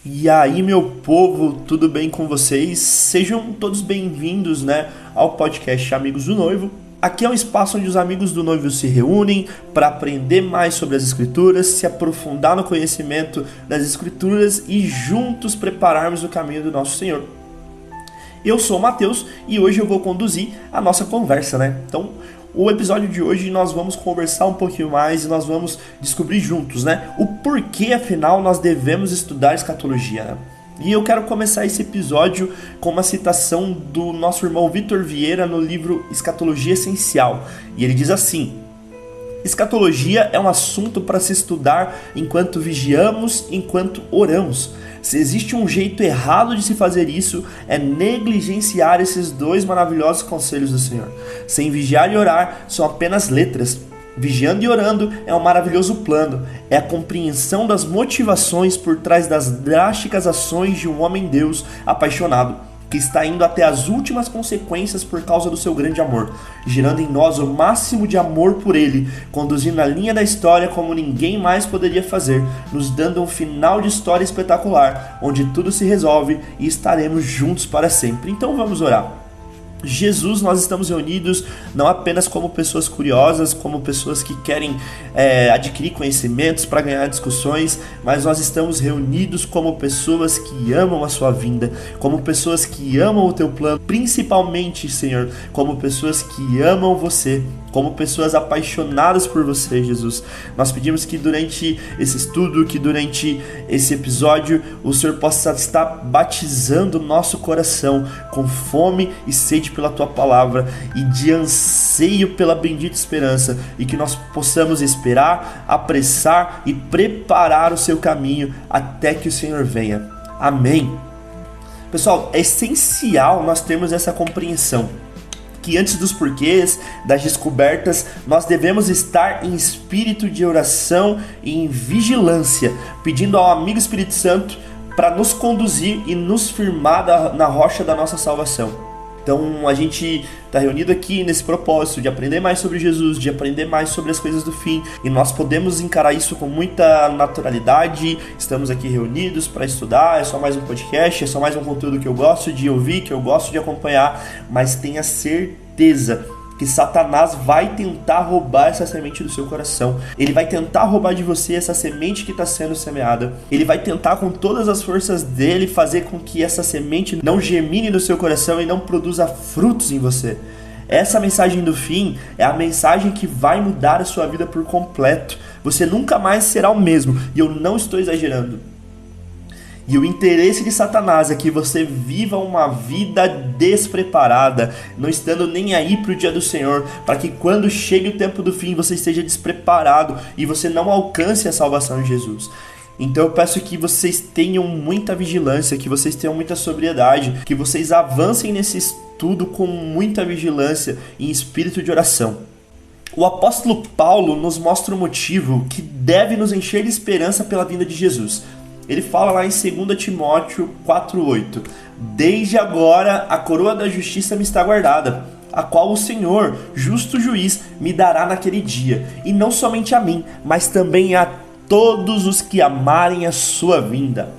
E aí, meu povo, tudo bem com vocês? Sejam todos bem-vindos, ao podcast Amigos do Noivo. Aqui é um espaço onde os amigos do noivo se reúnem para aprender mais sobre as Escrituras, se aprofundar no conhecimento das Escrituras e juntos prepararmos o caminho do nosso Senhor. Eu sou o Matheus e hoje eu vou conduzir a nossa conversa, Então, o episódio de hoje nós vamos conversar um pouquinho mais e nós vamos descobrir juntos, o porquê, afinal, nós devemos estudar escatologia, E eu quero começar esse episódio com uma citação do nosso irmão Vitor Vieira no livro Escatologia Essencial. E ele diz assim: escatologia é um assunto para se estudar enquanto vigiamos, enquanto oramos. Se existe um jeito errado de se fazer isso, é negligenciar esses dois maravilhosos conselhos do Senhor. Sem vigiar e orar, são apenas letras. Vigiando e orando é um maravilhoso plano. É a compreensão das motivações por trás das drásticas ações de um homem-deus apaixonado, que está indo até as últimas consequências por causa do seu grande amor, gerando em nós o máximo de amor por ele, conduzindo a linha da história como ninguém mais poderia fazer, nos dando um final de história espetacular, onde tudo se resolve e estaremos juntos para sempre. Então vamos orar. Jesus, nós estamos reunidos não apenas como pessoas curiosas, como pessoas que querem adquirir conhecimentos para ganhar discussões, mas nós estamos reunidos como pessoas que amam a sua vinda, como pessoas que amam o teu plano, principalmente, Senhor, como pessoas que amam você, como pessoas apaixonadas por você, Jesus. Nós pedimos que durante esse estudo, que durante esse episódio, o Senhor possa estar batizando o nosso coração com fome e sede pela Tua Palavra e de anseio pela bendita esperança, e que nós possamos esperar, apressar e preparar o Seu caminho até que o Senhor venha. Amém. Pessoal, é essencial nós termos essa compreensão, que antes dos porquês, das descobertas, nós devemos estar em espírito de oração e em vigilância, pedindo ao amigo Espírito Santo para nos conduzir e nos firmar na rocha da nossa salvação. Então a gente está reunido aqui nesse propósito de aprender mais sobre Jesus, de aprender mais sobre as coisas do fim, e nós podemos encarar isso com muita naturalidade. Estamos aqui reunidos para estudar, é só mais um podcast, é só mais um conteúdo que eu gosto de ouvir, que eu gosto de acompanhar, mas tenha certeza que Satanás vai tentar roubar essa semente do seu coração. Ele vai tentar roubar de você essa semente que está sendo semeada. Ele vai tentar com todas as forças dele fazer com que essa semente não germine no seu coração e não produza frutos em você. Essa mensagem do fim é a mensagem que vai mudar a sua vida por completo. Você nunca mais será o mesmo, e eu não estou exagerando. E o interesse de Satanás é que você viva uma vida despreparada, não estando nem aí para o dia do Senhor, para que quando chegue o tempo do fim você esteja despreparado e você não alcance a salvação de Jesus. Então eu peço que vocês tenham muita vigilância, que vocês tenham muita sobriedade, que vocês avancem nesse estudo com muita vigilância e em espírito de oração. O apóstolo Paulo nos mostra o motivo que deve nos encher de esperança pela vinda de Jesus. Ele fala lá em 2 Timóteo 4,8: desde agora a coroa da justiça me está guardada, a qual o Senhor, justo juiz, me dará naquele dia, e não somente a mim, mas também a todos os que amarem a sua vinda.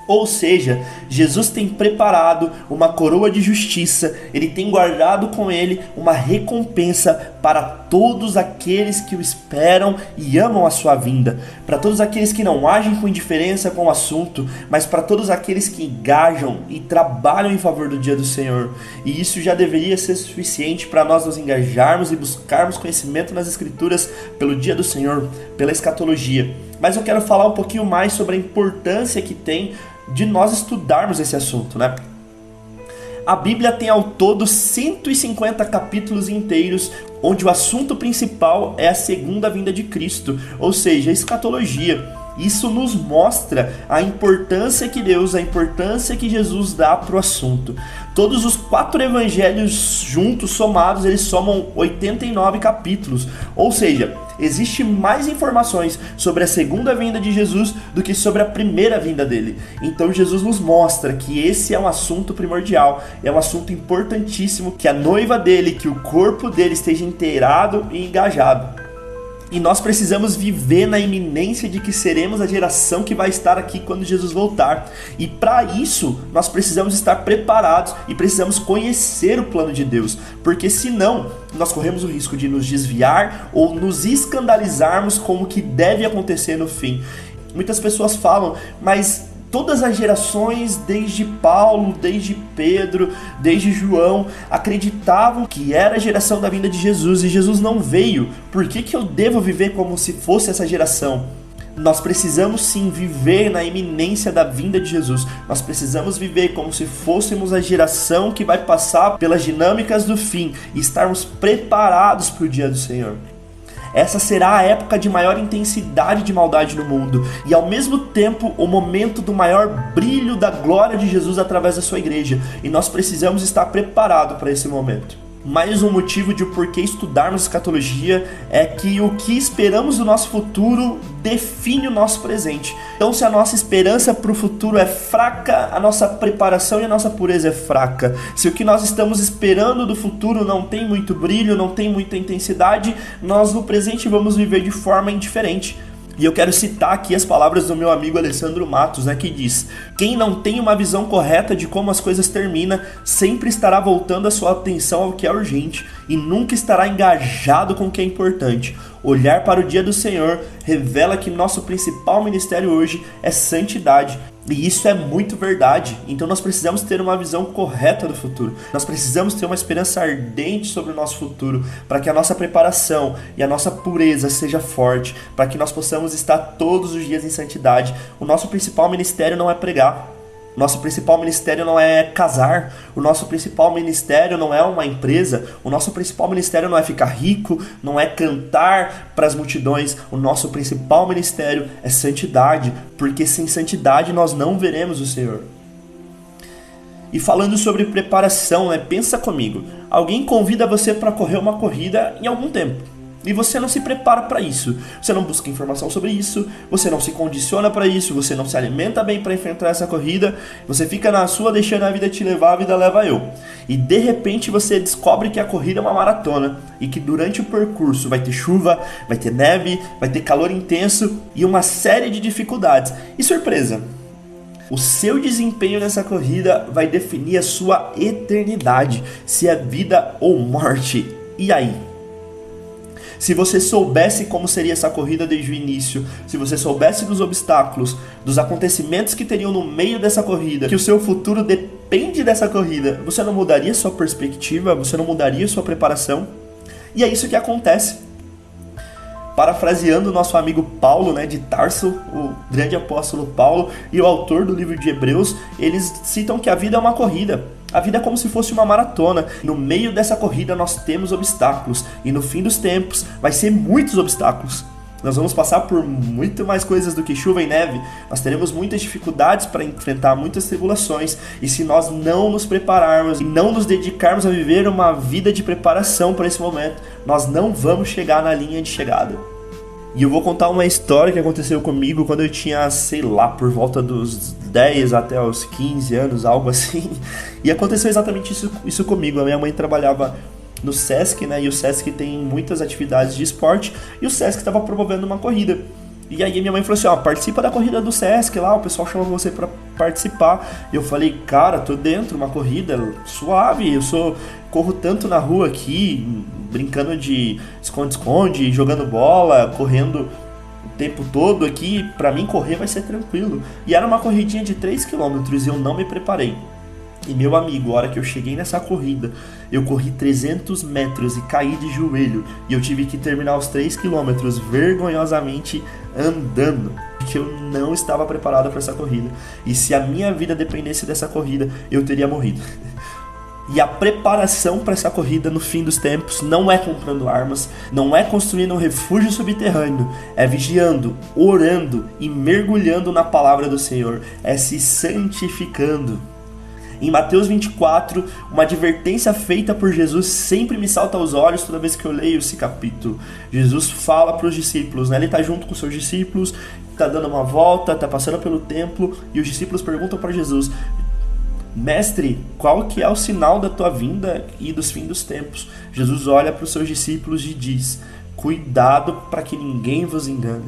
Ou seja, Jesus tem preparado uma coroa de justiça, Ele tem guardado com Ele uma recompensa para todos aqueles que o esperam e amam a sua vinda, para todos aqueles que não agem com indiferença com o assunto, mas para todos aqueles que engajam e trabalham em favor do dia do Senhor. E isso já deveria ser suficiente para nós nos engajarmos e buscarmos conhecimento nas Escrituras pelo dia do Senhor, pela escatologia. Mas eu quero falar um pouquinho mais sobre a importância que tem de nós estudarmos esse assunto, A Bíblia tem ao todo 150 capítulos inteiros, onde o assunto principal é a segunda vinda de Cristo, ou seja, a escatologia. Isso nos mostra a importância que Deus, a importância que Jesus dá para o assunto. Todos os 4 evangelhos juntos, somados, eles somam 89 capítulos. Ou seja, existe mais informações sobre a segunda vinda de Jesus do que sobre a primeira vinda dele. Então Jesus nos mostra que esse é um assunto primordial, é um assunto importantíssimo, que a noiva dele, que o corpo dele esteja inteirado e engajado. E nós precisamos viver na iminência de que seremos a geração que vai estar aqui quando Jesus voltar. E para isso, nós precisamos estar preparados e precisamos conhecer o plano de Deus. Porque senão, nós corremos o risco de nos desviar ou nos escandalizarmos com o que deve acontecer no fim. Muitas pessoas falam, mas todas as gerações, desde Paulo, desde Pedro, desde João, acreditavam que era a geração da vinda de Jesus e Jesus não veio. Por que eu devo viver como se fosse essa geração? Nós precisamos sim viver na iminência da vinda de Jesus. Nós precisamos viver como se fôssemos a geração que vai passar pelas dinâmicas do fim e estarmos preparados para o dia do Senhor. Essa será a época de maior intensidade de maldade no mundo e ao mesmo tempo o momento do maior brilho da glória de Jesus através da sua igreja, e nós precisamos estar preparados para esse momento. Mais um motivo de por que estudarmos escatologia é que o que esperamos do nosso futuro define o nosso presente. Então, se a nossa esperança para o futuro é fraca, a nossa preparação e a nossa pureza é fraca. Se o que nós estamos esperando do futuro não tem muito brilho, não tem muita intensidade, nós no presente vamos viver de forma indiferente. E eu quero citar aqui as palavras do meu amigo Alessandro Matos, que diz: quem não tem uma visão correta de como as coisas terminam, sempre estará voltando a sua atenção ao que é urgente e nunca estará engajado com o que é importante. Olhar para o dia do Senhor revela que nosso principal ministério hoje é santidade. E isso é muito verdade. Então nós precisamos ter uma visão correta do futuro. Nós precisamos ter uma esperança ardente sobre o nosso futuro, para que a nossa preparação e a nossa pureza seja forte, para que nós possamos estar todos os dias em santidade. O nosso principal ministério não é pregar. Nosso principal ministério não é casar, o nosso principal ministério não é uma empresa, o nosso principal ministério não é ficar rico, não é cantar para as multidões. O nosso principal ministério é santidade, porque sem santidade nós não veremos o Senhor. E falando sobre preparação, pensa comigo, alguém convida você para correr uma corrida em algum tempo. E você não se prepara para isso, você não busca informação sobre isso, você não se condiciona para isso, você não se alimenta bem para enfrentar essa corrida, você fica na sua deixando a vida te levar, a vida leva eu. E de repente você descobre que a corrida é uma maratona e que durante o percurso vai ter chuva, vai ter neve, vai ter calor intenso e uma série de dificuldades. E surpresa! O seu desempenho nessa corrida vai definir a sua eternidade, se é vida ou morte. E aí? Se você soubesse como seria essa corrida desde o início, se você soubesse dos obstáculos, dos acontecimentos que teriam no meio dessa corrida, que o seu futuro depende dessa corrida, você não mudaria sua perspectiva, você não mudaria sua preparação? E é isso que acontece. Parafraseando o nosso amigo Paulo, de Tarso, o grande apóstolo Paulo, e o autor do livro de Hebreus, eles citam que a vida é uma corrida. A vida é como se fosse uma maratona. No meio dessa corrida nós temos obstáculos. E no fim dos tempos vai ser muitos obstáculos. Nós vamos passar por muito mais coisas do que chuva e neve. Nós teremos muitas dificuldades para enfrentar muitas tribulações. E se nós não nos prepararmos e não nos dedicarmos a viver uma vida de preparação para esse momento, nós não vamos chegar na linha de chegada. E eu vou contar uma história que aconteceu comigo quando eu tinha, por volta dos 10 até os 15 anos, algo assim. E aconteceu exatamente isso comigo. A minha mãe trabalhava no Sesc, e o Sesc tem muitas atividades de esporte, e o Sesc estava promovendo uma corrida. E aí minha mãe falou assim, participa da corrida do Sesc lá, o pessoal chama você para participar. E eu falei, cara, tô dentro, uma corrida suave, corro tanto na rua aqui, brincando de esconde-esconde, jogando bola, correndo o tempo todo aqui, pra mim correr vai ser tranquilo. E era uma corridinha de 3 km e eu não me preparei. E meu amigo, a hora que eu cheguei nessa corrida, eu corri 300 metros e caí de joelho. E eu tive que terminar os 3 km vergonhosamente andando, porque eu não estava preparado para essa corrida. E se a minha vida dependesse dessa corrida, eu teria morrido. E a preparação para essa corrida no fim dos tempos não é comprando armas, não é construindo um refúgio subterrâneo, é vigiando, orando e mergulhando na palavra do Senhor, é se santificando. Em Mateus 24, uma advertência feita por Jesus sempre me salta aos olhos toda vez que eu leio esse capítulo. Jesus fala para os discípulos, ele está junto com os seus discípulos, está dando uma volta, está passando pelo templo, e os discípulos perguntam para Jesus, Mestre, qual que é o sinal da tua vinda e dos fins dos tempos? Jesus olha para os seus discípulos e diz, cuidado para que ninguém vos engane.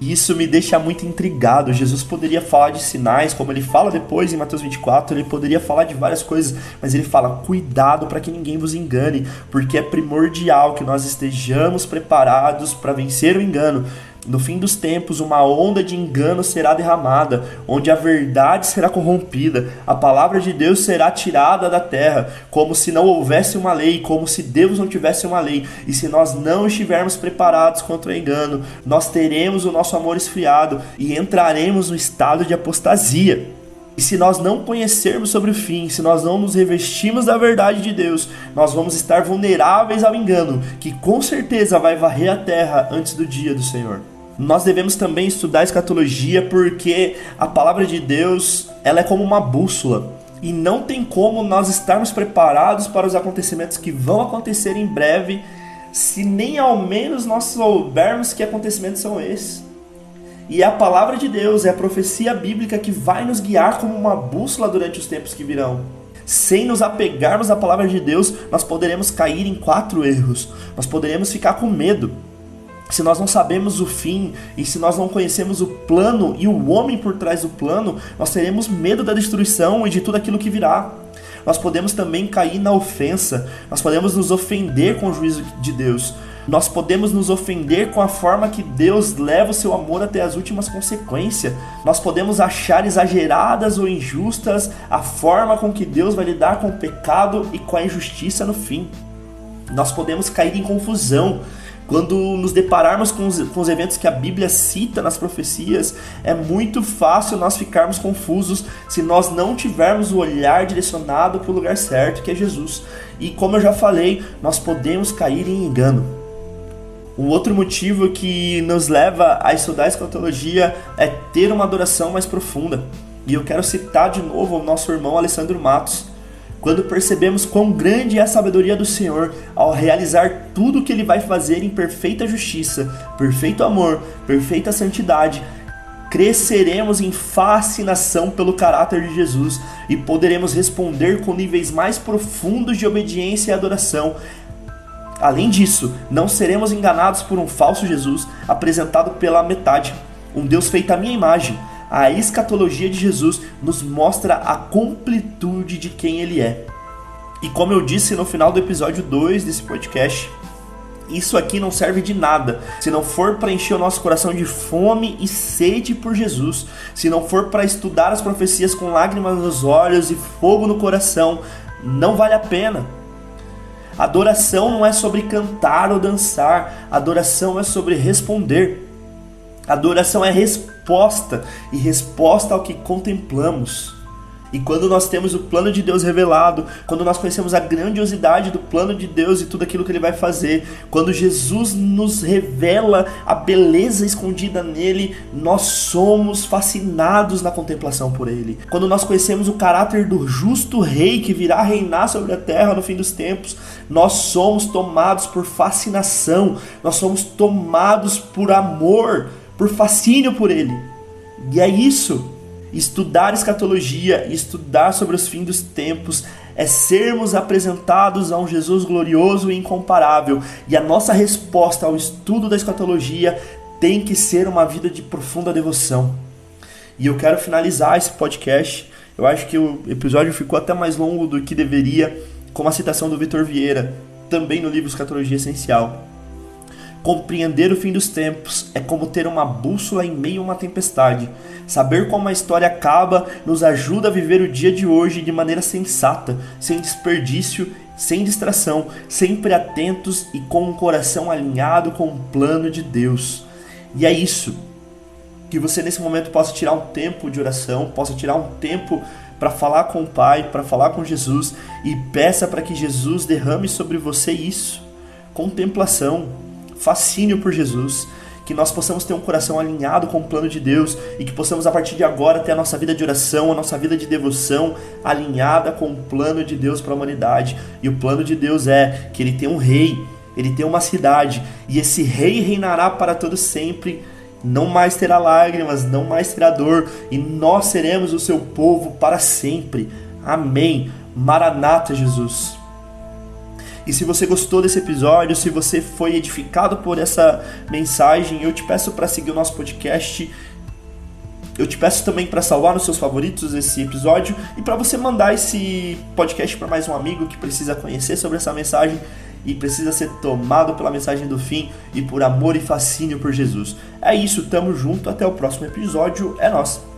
E isso me deixa muito intrigado. Jesus poderia falar de sinais, como ele fala depois em Mateus 24, ele poderia falar de várias coisas, mas ele fala, cuidado para que ninguém vos engane, porque é primordial que nós estejamos preparados para vencer o engano. No fim dos tempos, uma onda de engano será derramada, onde a verdade será corrompida, a palavra de Deus será tirada da terra, como se não houvesse uma lei, como se Deus não tivesse uma lei. E se nós não estivermos preparados contra o engano, nós teremos o nosso amor esfriado e entraremos no estado de apostasia. E se nós não conhecermos sobre o fim, se nós não nos revestirmos da verdade de Deus, nós vamos estar vulneráveis ao engano, que com certeza vai varrer a terra antes do dia do Senhor. Nós devemos também estudar a escatologia porque a palavra de Deus, ela é como uma bússola. E não tem como nós estarmos preparados para os acontecimentos que vão acontecer em breve, se nem ao menos nós soubermos que acontecimentos são esses. E é a palavra de Deus, é a profecia bíblica que vai nos guiar como uma bússola durante os tempos que virão. Sem nos apegarmos à palavra de Deus, nós poderemos cair em 4 erros. Nós poderemos ficar com medo. Se nós não sabemos o fim e se nós não conhecemos o plano e o homem por trás do plano, nós teremos medo da destruição e de tudo aquilo que virá. Nós podemos também cair na ofensa, nós podemos nos ofender com o juízo de Deus. Nós podemos nos ofender com a forma que Deus leva o seu amor até as últimas consequências. Nós podemos achar exageradas ou injustas a forma com que Deus vai lidar com o pecado e com a injustiça no fim. Nós podemos cair em confusão. Quando nos depararmos com os eventos que a Bíblia cita nas profecias, é muito fácil nós ficarmos confusos se nós não tivermos o olhar direcionado para o lugar certo, que é Jesus. E como eu já falei, nós podemos cair em engano. Um outro motivo que nos leva a estudar a escatologia é ter uma adoração mais profunda. E eu quero citar de novo o nosso irmão Alessandro Matos. Quando percebemos quão grande é a sabedoria do Senhor ao realizar tudo o que Ele vai fazer em perfeita justiça, perfeito amor, perfeita santidade, cresceremos em fascinação pelo caráter de Jesus e poderemos responder com níveis mais profundos de obediência e adoração. Além disso, não seremos enganados por um falso Jesus apresentado pela metade, um Deus feito à minha imagem. A escatologia de Jesus nos mostra a completude de quem Ele é. E como eu disse no final do episódio 2 desse podcast, isso aqui não serve de nada se não for para encher o nosso coração de fome e sede por Jesus, se não for para estudar as profecias com lágrimas nos olhos e fogo no coração, não vale a pena. Adoração não é sobre cantar ou dançar, adoração é sobre responder. Adoração é resposta, e resposta ao que contemplamos. E quando nós temos o plano de Deus revelado, quando nós conhecemos a grandiosidade do plano de Deus e tudo aquilo que Ele vai fazer, quando Jesus nos revela a beleza escondida nele, nós somos fascinados na contemplação por Ele. Quando nós conhecemos o caráter do justo Rei que virá reinar sobre a terra no fim dos tempos, nós somos tomados por fascinação, nós somos tomados por amor, por fascínio por Ele. E é isso. Estudar escatologia e estudar sobre os fins dos tempos é sermos apresentados a um Jesus glorioso e incomparável. E a nossa resposta ao estudo da escatologia tem que ser uma vida de profunda devoção. E eu quero finalizar esse podcast. Eu acho que o episódio ficou até mais longo do que deveria, com a citação do Vitor Vieira, também no livro Escatologia Essencial. Compreender o fim dos tempos é como ter uma bússola em meio a uma tempestade. Saber como a história acaba nos ajuda a viver o dia de hoje de maneira sensata, sem desperdício, sem distração, sempre atentos e com um coração alinhado com o plano de Deus. E é isso. Que você nesse momento possa tirar um tempo de oração, possa tirar um tempo para falar com o Pai, para falar com Jesus, e peça para que Jesus derrame sobre você isso. Contemplação, fascínio por Jesus, que nós possamos ter um coração alinhado com o plano de Deus e que possamos a partir de agora ter a nossa vida de oração, a nossa vida de devoção alinhada com o plano de Deus para a humanidade. E o plano de Deus é que Ele tem um rei, Ele tem uma cidade, e esse rei reinará para todo sempre, não mais terá lágrimas, não mais terá dor, e nós seremos o seu povo para sempre. Amém. Maranata, Jesus. E se você gostou desse episódio, se você foi edificado por essa mensagem, eu te peço para seguir o nosso podcast. Eu te peço também para salvar nos seus favoritos esse episódio e para você mandar esse podcast para mais um amigo que precisa conhecer sobre essa mensagem e precisa ser tomado pela mensagem do fim e por amor e fascínio por Jesus. É isso, tamo junto, até o próximo episódio, é nóis!